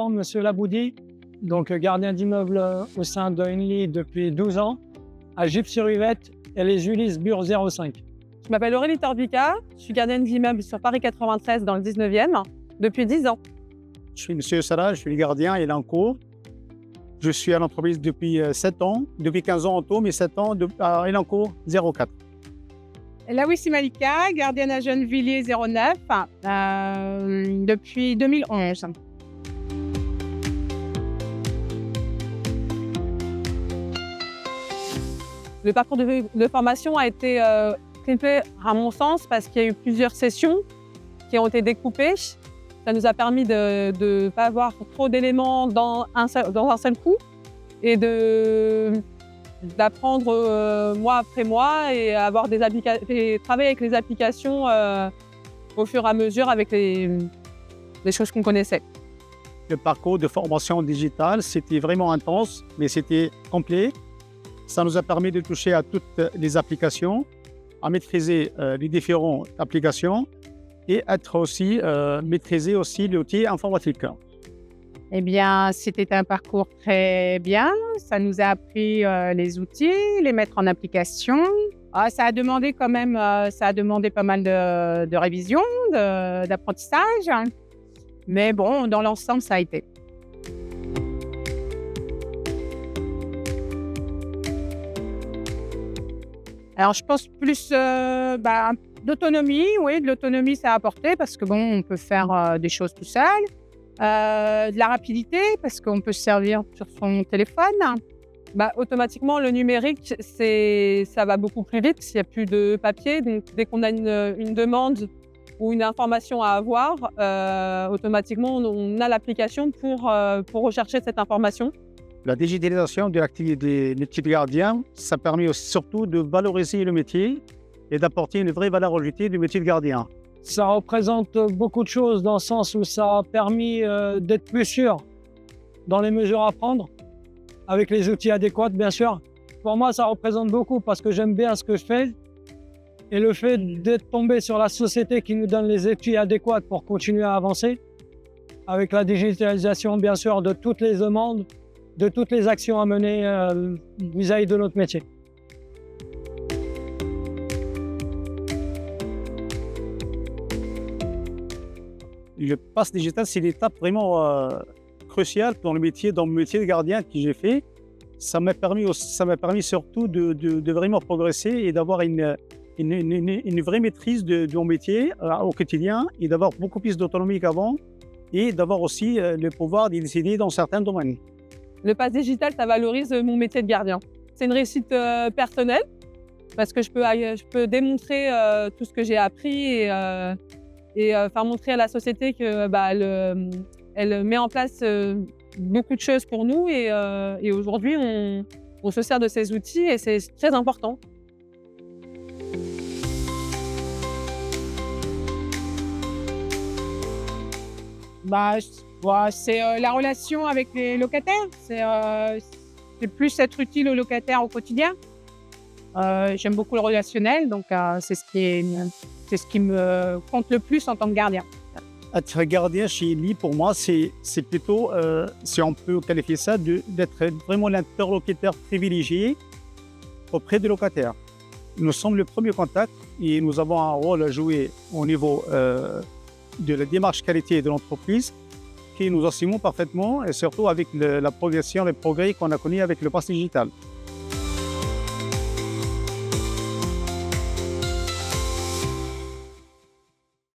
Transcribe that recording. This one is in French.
présent, Monsieur Laboudi, donc gardien d'immeuble au sein d'Oinly depuis 12 ans, à Gipes-sur-Yvette et les Ulysses Bure 05. Je m'appelle Aurélie Torbica, je suis gardienne d'immeuble sur Paris 93 dans le 19e depuis 10 ans. Je suis Monsieur Salah, je suis le gardien et l'encours. Je suis à l'entreprise depuis 7 ans, depuis 15 ans en tout, mais 7 ans à Elancourt 04. Lawissi Malika, gardienne à Gennevilliers 09 depuis 2011. Le parcours de formation a été complet à mon sens parce qu'il y a eu plusieurs sessions qui ont été découpées. Ça nous a permis de ne pas avoir trop d'éléments dans un seul coup et d'apprendre mois après mois et avoir et travailler avec les applications au fur et à mesure avec les choses qu'on connaissait. Le parcours de formation digitale, c'était vraiment intense, mais c'était complet. Ça nous a permis de toucher à toutes les applications, à maîtriser les différentes applications et maîtriser aussi l'outil informatique. Eh bien, c'était un parcours très bien. Ça nous a appris les outils, les mettre en application. Ça a demandé quand même, pas mal de révision, d'apprentissage. Mais bon, dans l'ensemble, ça a été. Alors, je pense plus d'autonomie. Oui, de l'autonomie, ça a apporté parce que bon, on peut faire des choses tout seul. De la rapidité parce qu'on peut se servir sur son téléphone. Automatiquement, le numérique, ça va beaucoup plus vite s'il n'y a plus de papier. Donc, dès qu'on a une demande ou une information à avoir, automatiquement, on a l'application pour rechercher cette information. La digitalisation de l'activité des métiers de gardien, ça permet surtout de valoriser le métier et d'apporter une vraie valeur ajoutée du métier de gardien. Ça représente beaucoup de choses dans le sens où ça a permis d'être plus sûr dans les mesures à prendre, avec les outils adéquats, bien sûr. Pour moi, ça représente beaucoup parce que j'aime bien ce que je fais. Et le fait d'être tombé sur la société qui nous donne les outils adéquats pour continuer à avancer, avec la digitalisation, bien sûr, de toutes les demandes, de toutes les actions à mener vis-à-vis de notre métier. Le pass digital, c'est l'étape vraiment cruciale dans le métier de gardien que j'ai fait. Ça m'a permis surtout de vraiment progresser et d'avoir une vraie maîtrise de mon métier au quotidien et d'avoir beaucoup plus d'autonomie qu'avant et d'avoir aussi le pouvoir de décider dans certains domaines. Le pass digital, ça valorise mon métier de gardien. C'est une réussite personnelle parce que je peux démontrer tout ce que j'ai appris et faire montrer à la société que elle met en place beaucoup de choses pour nous et aujourd'hui on se sert de ces outils et c'est très important. C'est la relation avec les locataires. C'est plus être utile aux locataires au quotidien. J'aime beaucoup le relationnel, donc c'est ce qui me compte le plus en tant que gardien. Être gardien chez lui, pour moi, c'est plutôt, si on peut qualifier ça, d'être vraiment l'interlocuteur privilégié auprès des locataires. Nous sommes le premier contact et nous avons un rôle à jouer au niveau de la démarche qualité de l'entreprise que nous assumons parfaitement et surtout avec la progression, les progrès qu'on a connus avec le pass digital.